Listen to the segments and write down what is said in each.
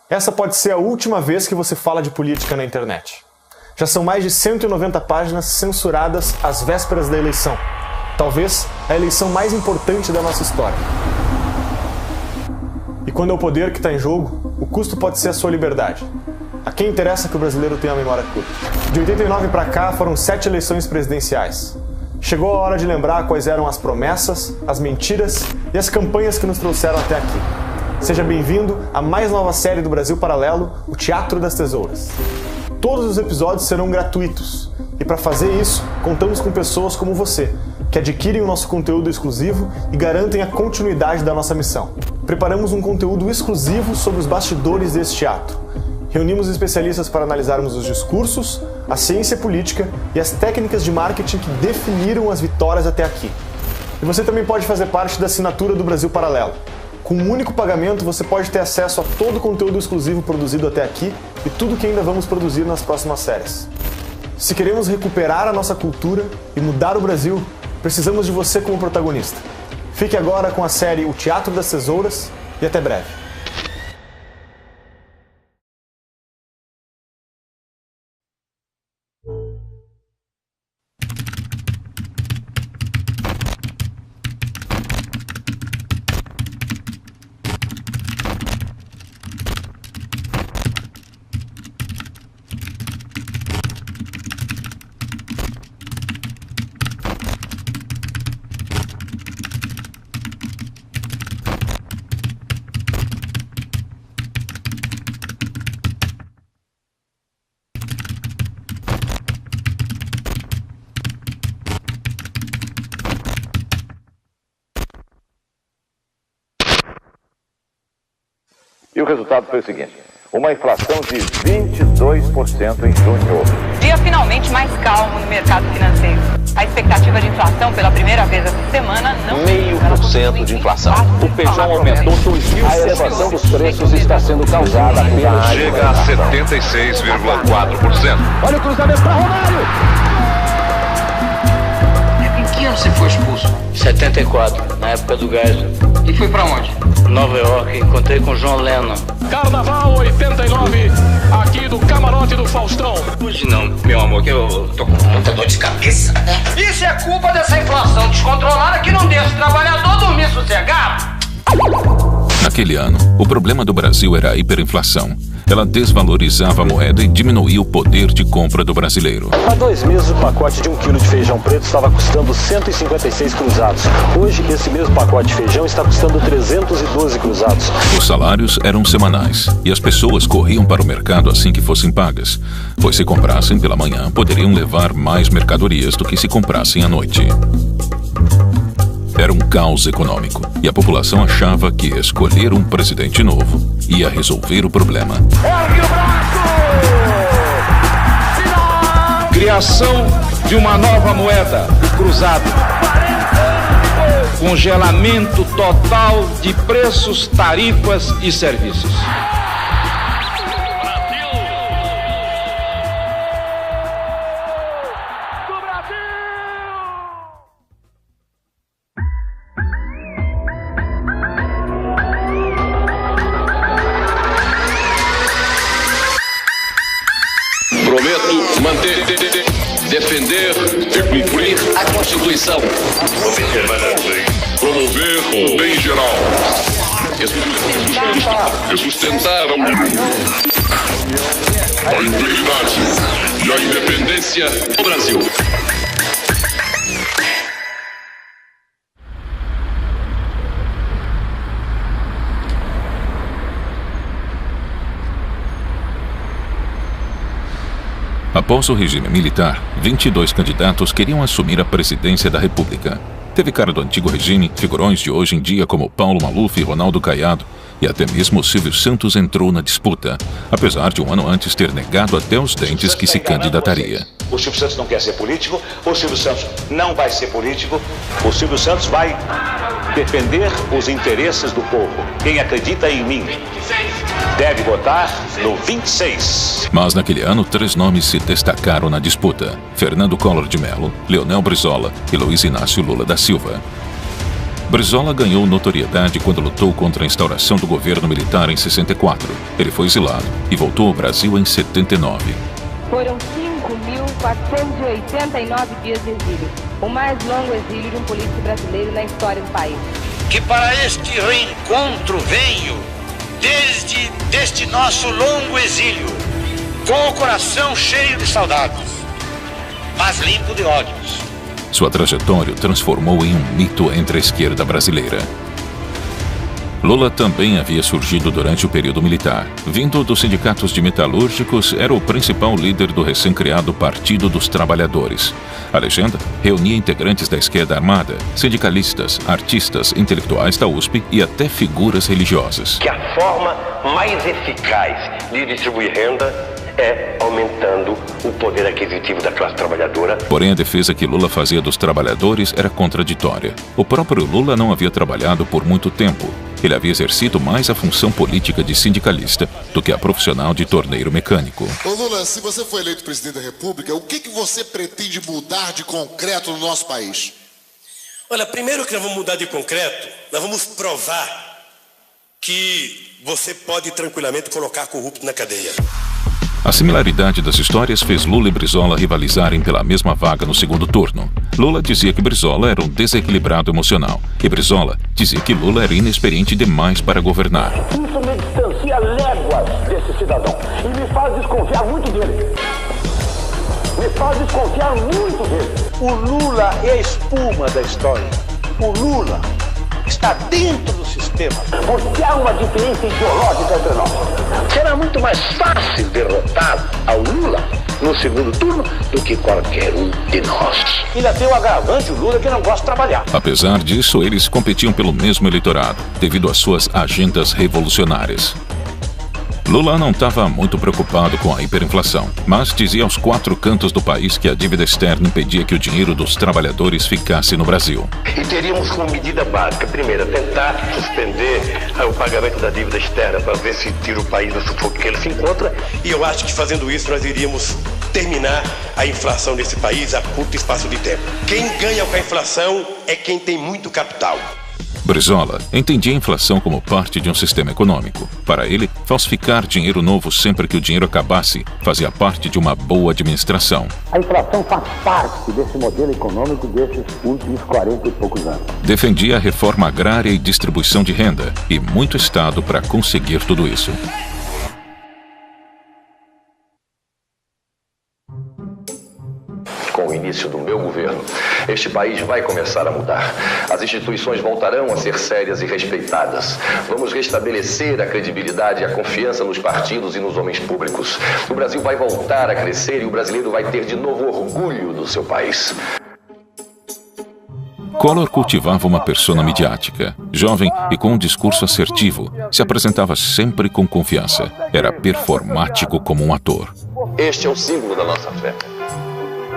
Essa pode ser a última vez que você fala de política na internet. Já são mais de 190 páginas censuradas às vésperas da eleição. Talvez a eleição mais importante da nossa história. E quando é o poder que está em jogo, o custo pode ser a sua liberdade. A quem interessa que o brasileiro tenha a memória curta? De 89 para cá foram 7 eleições presidenciais. Chegou a hora de lembrar quais eram as promessas, as mentiras e as campanhas que nos trouxeram até aqui. Seja bem-vindo à mais nova série do Brasil Paralelo, o Teatro das Tesouras. Todos os episódios serão gratuitos. E para fazer isso, contamos com pessoas como você, que adquirem o nosso conteúdo exclusivo e garantem a continuidade da nossa missão. Preparamos um conteúdo exclusivo sobre os bastidores desse teatro. Reunimos especialistas para analisarmos os discursos, a ciência política e as técnicas de marketing que definiram as vitórias até aqui. E você também pode fazer parte da assinatura do Brasil Paralelo. Com um único pagamento, você pode ter acesso a todo o conteúdo exclusivo produzido até aqui e tudo que ainda vamos produzir nas próximas séries. Se queremos recuperar a nossa cultura e mudar o Brasil, precisamos de você como protagonista. Fique agora com a série O Teatro das Tesouras e até breve. E o resultado foi o seguinte: uma inflação de 22% em junho. Dia finalmente mais calmo no mercado financeiro. A expectativa de inflação pela primeira vez essa semana não... 0,5% de inflação. O feijão aumentou 2.000%. A elevação dos preços está sendo causada pela... Chega a 76,4%. Olha o cruzamento para Romário! Em que ano você foi expulso? 74, na época do Geisel. E foi pra onde? Nova York, encontrei com John Lennon. Carnaval 89, aqui do camarote do Faustão. Hoje não, meu amor, que eu tô com muita dor de cabeça. Isso é culpa dessa inflação descontrolada que não deixa o trabalhador dormir sossegado. Naquele ano, o problema do Brasil era a hiperinflação. Ela desvalorizava a moeda e diminuía o poder de compra do brasileiro. Há 2 meses, o pacote de 1 quilo de feijão preto estava custando 156 cruzados. Hoje, esse mesmo pacote de feijão está custando 312 cruzados. Os salários eram semanais e as pessoas corriam para o mercado assim que fossem pagas, pois se comprassem pela manhã, poderiam levar mais mercadorias do que se comprassem à noite. Era um caos econômico e a população achava que escolher um presidente novo ia resolver o problema. Ergue o braço! Final! Criação de uma nova moeda, o cruzado. Congelamento total de preços, tarifas e serviços. Prometo manter, defender e cumprir a Constituição. Promover o bem geral. E sustentar a integridade e a independência do Brasil. Após o regime militar, 22 candidatos queriam assumir a presidência da República. Teve cara do antigo regime, figurões de hoje em dia como Paulo Maluf e Ronaldo Caiado, e até mesmo Silvio Santos entrou na disputa, apesar de um ano antes ter negado até os dentes que se candidataria. O Silvio Santos não quer ser político, o Silvio Santos não vai ser político, o Silvio Santos vai defender os interesses do povo. Quem acredita em mim deve votar no 26. Mas naquele ano, 3 nomes se destacaram na disputa: Fernando Collor de Mello, Leonel Brizola e Luiz Inácio Lula da Silva. Brizola ganhou notoriedade quando lutou contra a instauração do governo militar em 64. Ele foi exilado e voltou ao Brasil em 79. Foram 5.489 dias de exílio, o mais longo exílio de um político brasileiro na história do país. Que para este reencontro venho, deste nosso longo exílio, com o coração cheio de saudades, mas limpo de ódios. Sua trajetória o transformou em um mito entre a esquerda brasileira. Lula também havia surgido durante o período militar. Vindo dos sindicatos de metalúrgicos, era o principal líder do recém-criado Partido dos Trabalhadores. A legenda reunia integrantes da esquerda armada, sindicalistas, artistas, intelectuais da USP e até figuras religiosas. Que a forma mais eficaz de distribuir renda é aumentando o poder aquisitivo da classe trabalhadora. Porém, a defesa que Lula fazia dos trabalhadores era contraditória. O próprio Lula não havia trabalhado por muito tempo. Ele havia exercido mais a função política de sindicalista do que a profissional de torneiro mecânico. Ô Lula, se você for eleito presidente da República, o que você pretende mudar de concreto no nosso país? Olha, primeiro que nós vamos mudar de concreto, nós vamos provar que você pode tranquilamente colocar corrupto na cadeia. A similaridade das histórias fez Lula e Brizola rivalizarem pela mesma vaga no segundo turno. Lula dizia que Brizola era um desequilibrado emocional e Brizola dizia que Lula era inexperiente demais para governar. Isso me distancia léguas desse cidadão e me faz desconfiar muito dele. O Lula é a espuma da história. O Lula está dentro do sistema. Porque há uma diferença ideológica entre nós. Será muito mais fácil derrotar ao Lula no segundo turno do que qualquer um de nós. Ainda tem o agravante, o Lula, que não gosta de trabalhar. Apesar disso, eles competiam pelo mesmo eleitorado, devido às suas agendas revolucionárias. Lula não estava muito preocupado com a hiperinflação, mas dizia aos quatro cantos do país que a dívida externa impedia que o dinheiro dos trabalhadores ficasse no Brasil. E teríamos como medida básica, primeiro, tentar suspender o pagamento da dívida externa para ver se tira o país do sufoco que ele se encontra. E eu acho que fazendo isso nós iríamos terminar a inflação desse país a curto espaço de tempo. Quem ganha com a inflação é quem tem muito capital. Brizola entendia a inflação como parte de um sistema econômico. Para ele, falsificar dinheiro novo sempre que o dinheiro acabasse fazia parte de uma boa administração. A inflação faz parte desse modelo econômico desses últimos 40 e poucos anos. Defendia a reforma agrária e distribuição de renda e muito Estado para conseguir tudo isso. Com o início do meu governo, este país vai começar a mudar. As instituições voltarão a ser sérias e respeitadas. Vamos restabelecer a credibilidade e a confiança nos partidos e nos homens públicos. O Brasil vai voltar a crescer e o brasileiro vai ter de novo orgulho do seu país. Collor cultivava uma persona midiática. Jovem e com um discurso assertivo, se apresentava sempre com confiança. Era performático como um ator. Este é o símbolo da nossa fé.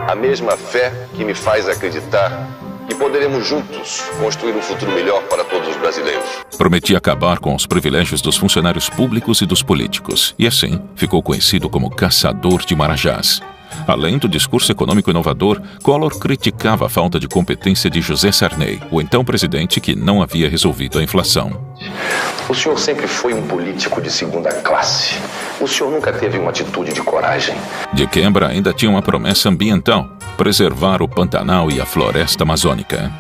A mesma fé que me faz acreditar que poderemos juntos construir um futuro melhor para todos os brasileiros. Prometia acabar com os privilégios dos funcionários públicos e dos políticos, e assim ficou conhecido como caçador de marajás. Além do discurso econômico inovador, Collor criticava a falta de competência de José Sarney, o então presidente que não havia resolvido a inflação. O senhor sempre foi um político de segunda classe. O senhor nunca teve uma atitude de coragem. De quebra, ainda tinha uma promessa ambiental: preservar o Pantanal e a floresta amazônica.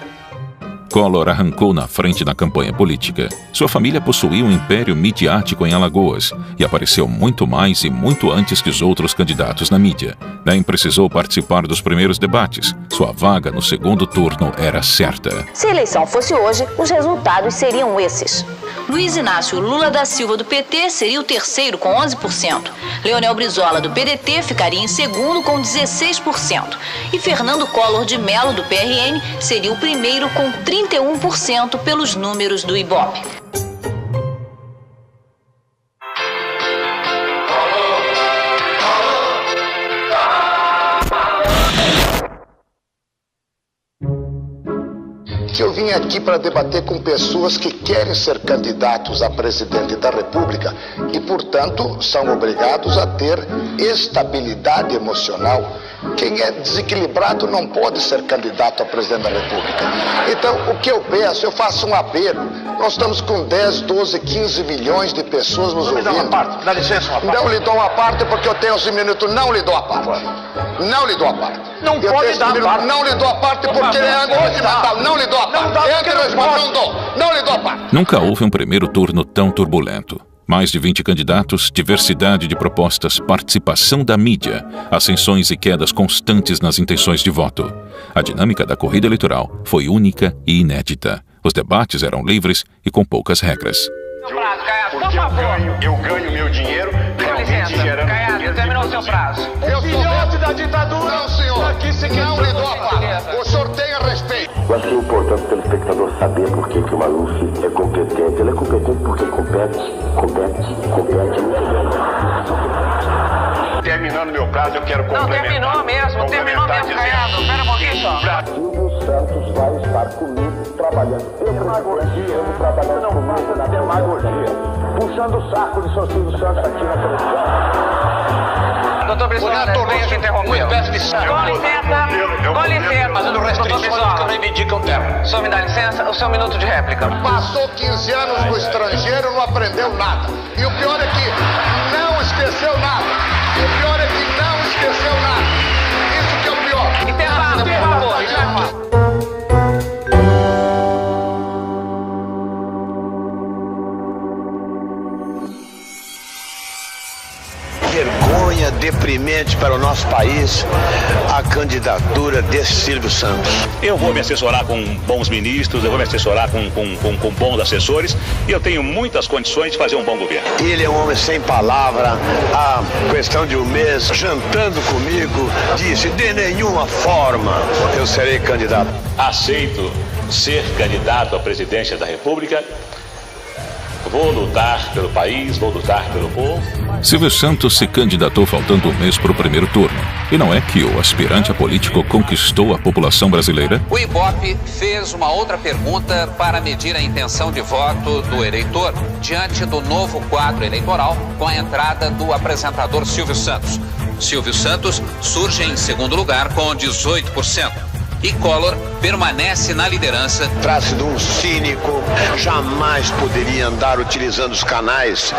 Collor arrancou na frente da campanha política. Sua família possuía um império midiático em Alagoas e apareceu muito mais e muito antes que os outros candidatos na mídia. Nem precisou participar dos primeiros debates. Sua vaga no segundo turno era certa. Se a eleição fosse hoje, os resultados seriam esses. Luiz Inácio Lula da Silva, do PT, seria o terceiro, com 11%. Leonel Brizola, do PDT, ficaria em segundo, com 16%. E Fernando Collor de Mello, do PRN, seria o primeiro, com 31% pelos números do Ibope. Que eu vim vim aqui para debater com pessoas que querem ser candidatos a presidente da República e, portanto, são obrigados a ter estabilidade emocional. Quem é desequilibrado não pode ser candidato a presidente da República. Então, o que eu peço, eu faço um apelo. Nós estamos com 10, 12, 15 milhões de pessoas nos ouvindo. Dá licença, uma parte. Não lhe dou uma parte porque eu tenho 11 minutos. Não lhe dou a parte. Não lhe dou a parte. Não pode dar a parte. Não lhe dou a parte porque ele é antes de Natal. Não lhe dou a parte. Entre os não dou. Não lhe dou a parte. Nunca houve um primeiro turno tão turbulento. Mais de 20 candidatos, diversidade de propostas, participação da mídia, ascensões e quedas constantes nas intenções de voto. A dinâmica da corrida eleitoral foi única e inédita. Os debates eram livres e com poucas regras. Porque eu ganho meu dinheiro realmente gerando... Caiado, terminou o seu prazo. O filhote da ditadura, não, senhor. Aqui se não lhe dou a parte. O senhor tenha respeito. Eu acho importante o telespectador saber por que o Maluf é competente. Ele é competente porque compete muito bem. Terminando meu prazo, eu quero complementar. Não, terminou mesmo, Caiado. Pera um pouquinho só. Silvio Santos vai estar comigo trabalhando. Não faça demagogia. Puxando o saco do seu Silvio Santos aqui na televisão. Doutor Brizola, venha te interromper. Com licença, mas eu não restrições que reivindicam terra. O senhor me dá licença? O seu minuto de réplica. Passou 15 anos no estrangeiro, não aprendeu nada. E o pior é que não esqueceu nada. O pior é que não esqueceu nada. Isso que é o pior. Intervalo, por favor. Intervalo. Vergonha deprimente para o nosso país a candidatura desse Silvio Santos. Eu vou me assessorar com bons ministros, eu vou me assessorar com bons assessores e eu tenho muitas condições de fazer um bom governo. Ele é um homem sem palavra. Há questão de um mês, jantando comigo, disse: de nenhuma forma eu serei candidato. Aceito ser candidato à presidência da República. Vou lutar pelo país, vou lutar pelo povo. Silvio Santos se candidatou faltando um mês para o primeiro turno. E não é que o aspirante a político conquistou a população brasileira? O Ibope fez uma outra pergunta para medir a intenção de voto do eleitor diante do novo quadro eleitoral com a entrada do apresentador Silvio Santos. Silvio Santos surge em segundo lugar com 18%. E Collor permanece na liderança. Trata-se de um cínico, jamais poderia andar utilizando os canais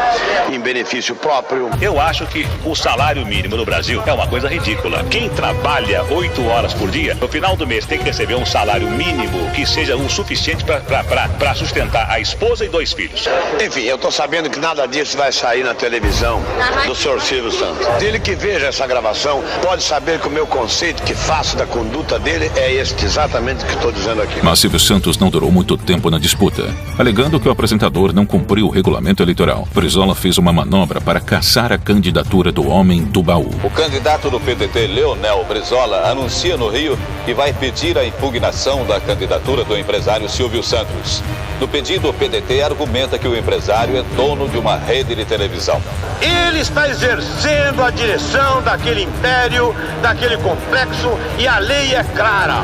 em benefício próprio. Eu acho que o salário mínimo no Brasil é uma coisa ridícula. Quem trabalha 8 horas por dia, no final do mês tem que receber um salário mínimo que seja o suficiente para sustentar a esposa e 2 filhos. Enfim, eu estou sabendo que nada disso vai sair na televisão do senhor Silvio Santos. Dele que veja essa gravação, pode saber que o meu conceito que faço da conduta dele é este, exatamente o que estou dizendo aqui. Mas Silvio Santos não durou muito tempo na disputa. Alegando que o apresentador não cumpriu o regulamento eleitoral, Brizola fez uma manobra para caçar a candidatura do homem do baú. O candidato do PDT, Leonel Brizola, anuncia no Rio que vai pedir a impugnação da candidatura do empresário Silvio Santos. No pedido, o PDT argumenta que o empresário é dono de uma rede de televisão. Ele está exercendo a direção daquele império, daquele complexo, e a lei é clara.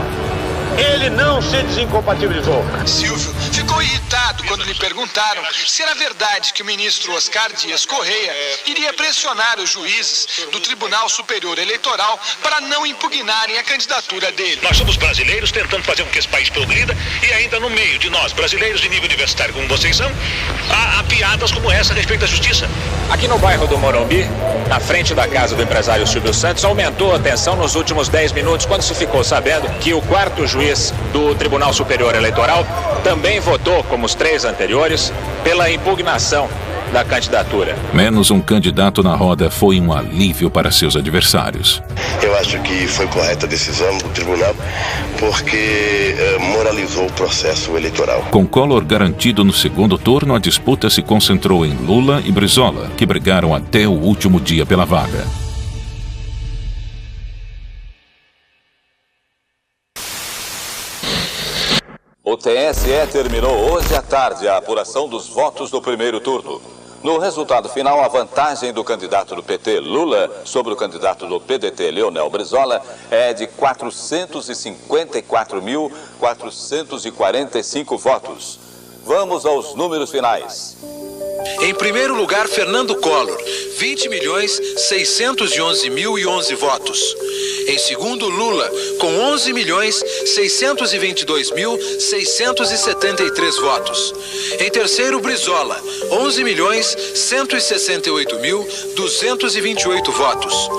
Ele não se desincompatibilizou. Silvio ficou irritado quando lhe perguntaram se era verdade que o ministro Oscar Dias Correia iria pressionar os juízes do Tribunal Superior Eleitoral para não impugnarem a candidatura dele. Nós somos brasileiros tentando fazer com que esse país progrida e ainda no meio de nós, brasileiros de nível universitário como vocês são, há piadas como essa a respeito da justiça. Aqui no bairro do Morumbi, na frente da casa do empresário Silvio Santos, aumentou a tensão nos últimos 10 minutos quando se ficou sabendo que o quarto juiz do Tribunal Superior Eleitoral também votou, como os 3 anteriores, pela impugnação da candidatura. Menos um candidato na roda foi um alívio para seus adversários. Eu acho que foi correta a decisão do tribunal porque moralizou o processo eleitoral. Com Collor garantido no segundo turno, a disputa se concentrou em Lula e Brizola, que brigaram até o último dia pela vaga. O TSE terminou hoje à tarde a apuração dos votos do primeiro turno. No resultado final, a vantagem do candidato do PT, Lula, sobre o candidato do PDT, Leonel Brizola, é de 454.445 votos. Vamos aos números finais. Em primeiro lugar, Fernando Collor, 20.611.011 votos. Em segundo, Lula, com 11.622.673 votos. Em terceiro, Brizola, 11.168.228 votos.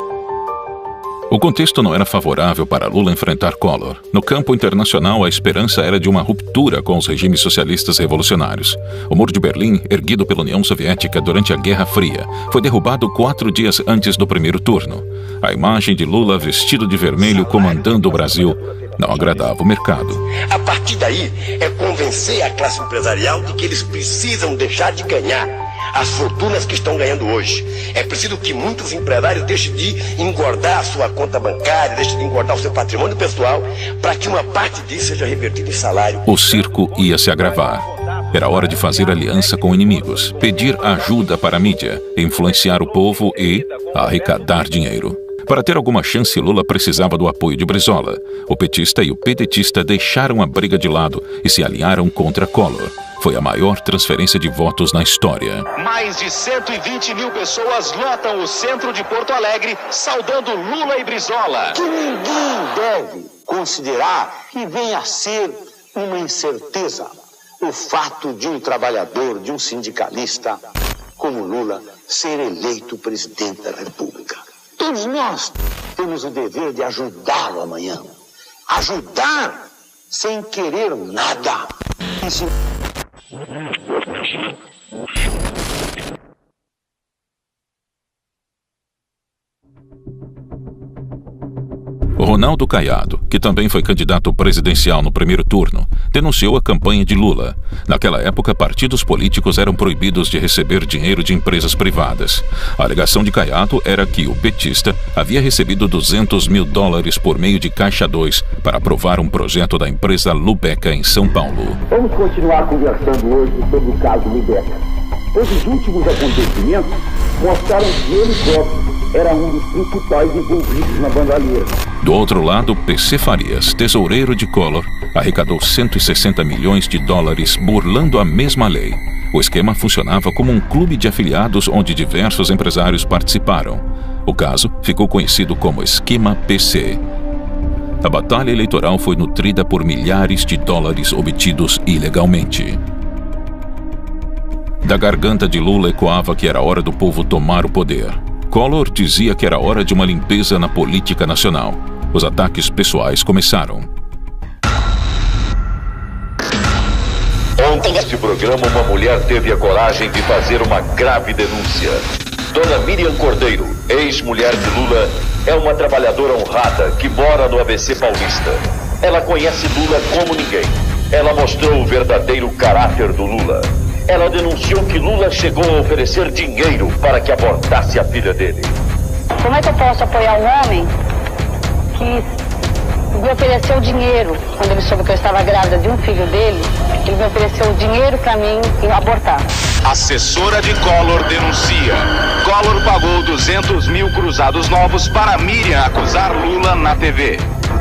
O contexto não era favorável para Lula enfrentar Collor. No campo internacional, a esperança era de uma ruptura com os regimes socialistas revolucionários. O Muro de Berlim, erguido pela União Soviética durante a Guerra Fria, foi derrubado 4 dias antes do primeiro turno. A imagem de Lula vestido de vermelho comandando o Brasil não agradava o mercado. A partir daí, é convencer a classe empresarial de que eles precisam deixar de ganhar as fortunas que estão ganhando hoje. É preciso que muitos empresários deixem de engordar a sua conta bancária, deixem de engordar o seu patrimônio pessoal, para que uma parte disso seja revertida em salário. O circo ia se agravar. Era hora de fazer aliança com inimigos, pedir ajuda para a mídia, influenciar o povo e arrecadar dinheiro. Para ter alguma chance, Lula precisava do apoio de Brizola. O petista e o pedetista deixaram a briga de lado e se alinharam contra Collor. Foi a maior transferência de votos na história. Mais de 120 mil pessoas lotam o centro de Porto Alegre, saudando Lula e Brizola. Que ninguém deve considerar que venha a ser uma incerteza o fato de um trabalhador, de um sindicalista como Lula, ser eleito presidente da República. Todos nós temos o dever de ajudá-lo amanhã. Ajudar sem querer nada. Ronaldo Caiado, que também foi candidato presidencial no primeiro turno, denunciou a campanha de Lula. Naquela época, partidos políticos eram proibidos de receber dinheiro de empresas privadas. A alegação de Caiado era que o petista havia recebido $200 mil por meio de Caixa 2 para aprovar um projeto da empresa Lubeca em São Paulo. Vamos continuar conversando hoje sobre o caso Lubeca. Pois os últimos acontecimentos mostraram que ele próprio era um dos principais envolvidos na bandalheira. Do outro lado, PC Farias, tesoureiro de Collor, arrecadou $160 milhões burlando a mesma lei. O esquema funcionava como um clube de afiliados onde diversos empresários participaram. O caso ficou conhecido como Esquema PC. A batalha eleitoral foi nutrida por milhares de dólares obtidos ilegalmente. Da garganta de Lula ecoava que era hora do povo tomar o poder. Collor dizia que era hora de uma limpeza na política nacional. Os ataques pessoais começaram. Ontem, neste programa, uma mulher teve a coragem de fazer uma grave denúncia. Dona Miriam Cordeiro, ex-mulher de Lula, é uma trabalhadora honrada que mora no ABC Paulista. Ela conhece Lula como ninguém. Ela mostrou o verdadeiro caráter do Lula. Ela denunciou que Lula chegou a oferecer dinheiro para que abortasse a filha dele. Como é que eu posso apoiar um homem que me ofereceu dinheiro quando ele soube que eu estava grávida de um filho dele? Ele me ofereceu dinheiro para mim abortar. Assessora de Collor denuncia. Collor pagou 200 mil cruzados novos para Miriam acusar Lula na TV.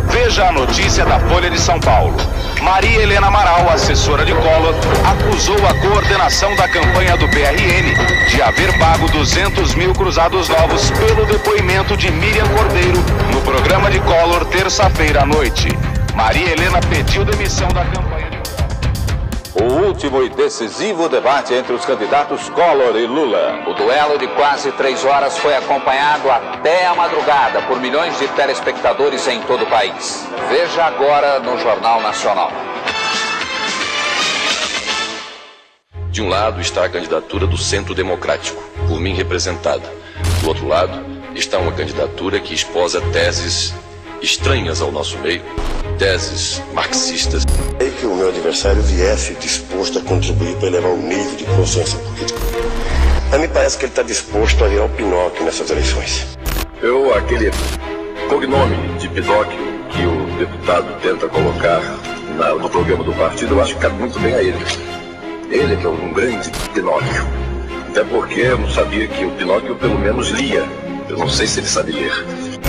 Veja a notícia da Folha de São Paulo. Maria Helena Amaral, assessora de Collor, acusou a coordenação da campanha do PRN de haver pago 200 mil cruzados novos pelo depoimento de Miriam Cordeiro no programa de Collor terça-feira à noite. Maria Helena pediu demissão da campanha de... O último e decisivo debate entre os candidatos Collor e Lula. O duelo de quase 3 horas foi acompanhado até a madrugada por milhões de telespectadores em todo o país. Veja agora no Jornal Nacional. De um lado está a candidatura do Centro Democrático, por mim representada. Do outro lado está uma candidatura que esposa teses estranhas ao nosso meio, teses marxistas. É que o meu adversário viesse disposto a contribuir para elevar o nível de consciência política. A mim parece que ele está disposto a virar o Pinóquio nessas eleições. Aquele cognome de Pinóquio que o deputado tenta colocar no programa do partido, eu acho que cabe muito bem a ele. Ele que é um grande Pinóquio. Até porque eu não sabia que o Pinóquio pelo menos lia. Eu não sei se ele sabe ler.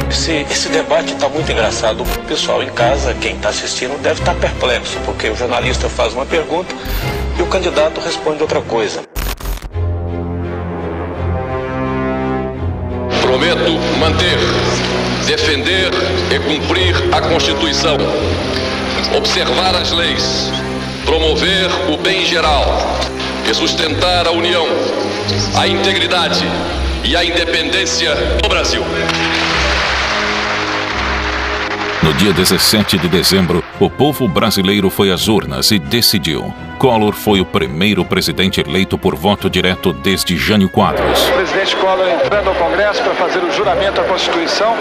Esse debate está muito engraçado. O pessoal em casa, quem está assistindo, deve estar perplexo, porque o jornalista faz uma pergunta e o candidato responde outra coisa. Prometo manter, defender e cumprir a Constituição, observar as leis, promover o bem geral e sustentar a união, a integridade e a independência do Brasil. No dia 17 de dezembro, o povo brasileiro foi às urnas e decidiu. Collor foi o primeiro presidente eleito por voto direto desde Jânio Quadros. O presidente Collor entrando ao Congresso para fazer o juramento à Constituição,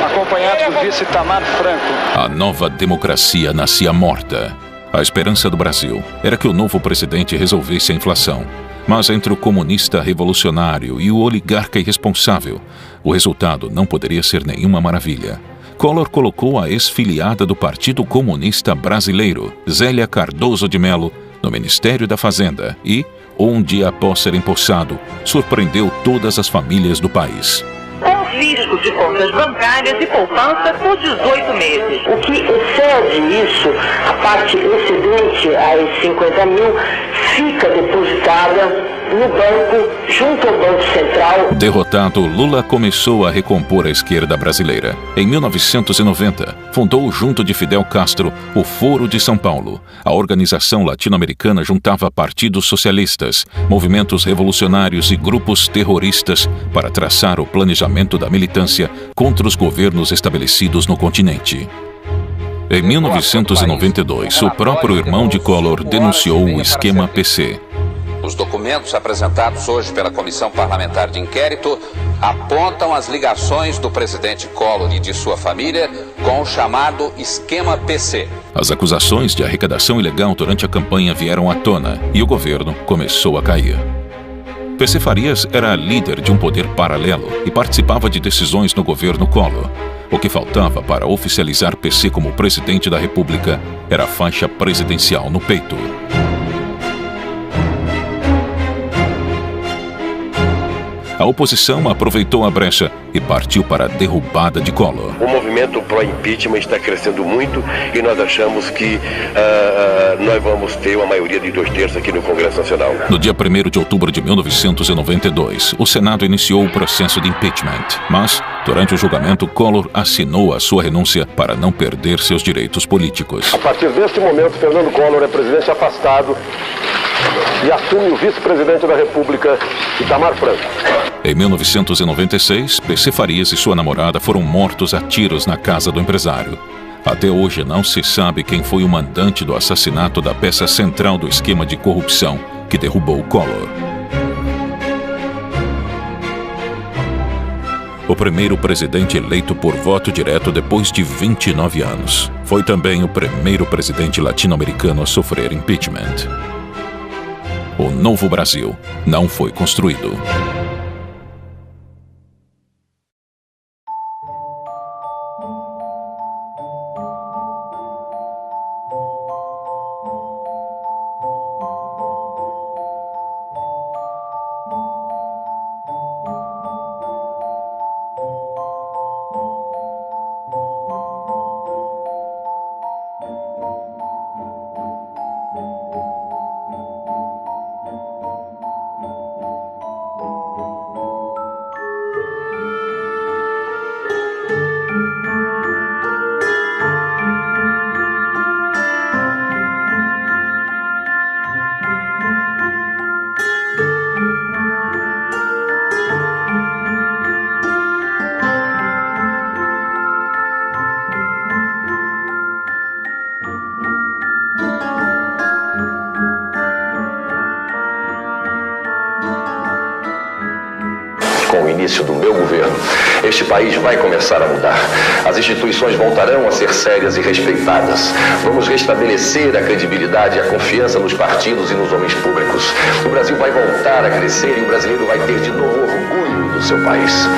acompanhado do vice Itamar Franco. A nova democracia nascia morta. A esperança do Brasil era que o novo presidente resolvesse a inflação. Mas entre o comunista revolucionário e o oligarca irresponsável, o resultado não poderia ser nenhuma maravilha. Collor colocou a ex-filiada do Partido Comunista Brasileiro, Zélia Cardoso de Mello, no Ministério da Fazenda e, um dia após ser empossado, surpreendeu todas as famílias do país. Confisco de contas bancárias e poupança por 18 meses. O que excede isso, a parte excedente aos 50 mil, fica depositada no banco, junto ao Banco Central. Derrotado, Lula começou a recompor a esquerda brasileira. Em 1990, fundou, junto de Fidel Castro, o Foro de São Paulo. A organização latino-americana juntava partidos socialistas, movimentos revolucionários e grupos terroristas para traçar o planejamento da militância contra os governos estabelecidos no continente. Em 1992, o próprio irmão de Collor denunciou o esquema PC. Os documentos apresentados hoje pela Comissão Parlamentar de Inquérito apontam as ligações do presidente Collor e de sua família com o chamado esquema PC. As acusações de arrecadação ilegal durante a campanha vieram à tona e o governo começou a cair. PC Farias era líder de um poder paralelo e participava de decisões no governo Collor. O que faltava para oficializar PC como presidente da República era a faixa presidencial no peito. A oposição aproveitou a brecha e partiu para a derrubada de Collor. O movimento pró-impeachment está crescendo muito e nós achamos que nós vamos ter uma maioria de 2/3 aqui no Congresso Nacional. No dia 1º de outubro de 1992, o Senado iniciou o processo de impeachment. Mas, durante o julgamento, Collor assinou a sua renúncia para não perder seus direitos políticos. A partir deste momento, Fernando Collor é presidente afastado e assume o vice-presidente da República, Itamar Franco. Em 1996, PC Farias e sua namorada foram mortos a tiros na casa do empresário. Até hoje não se sabe quem foi o mandante do assassinato da peça central do esquema de corrupção que derrubou Collor. O primeiro presidente eleito por voto direto depois de 29 anos. Foi também o primeiro presidente latino-americano a sofrer impeachment. O novo Brasil não foi construído. Com o início do meu governo, este país vai começar a mudar. As instituições voltarão a ser sérias e respeitadas. Vamos restabelecer a credibilidade e a confiança nos partidos e nos homens públicos. O Brasil vai voltar a crescer e o brasileiro vai ter de novo orgulho do seu país.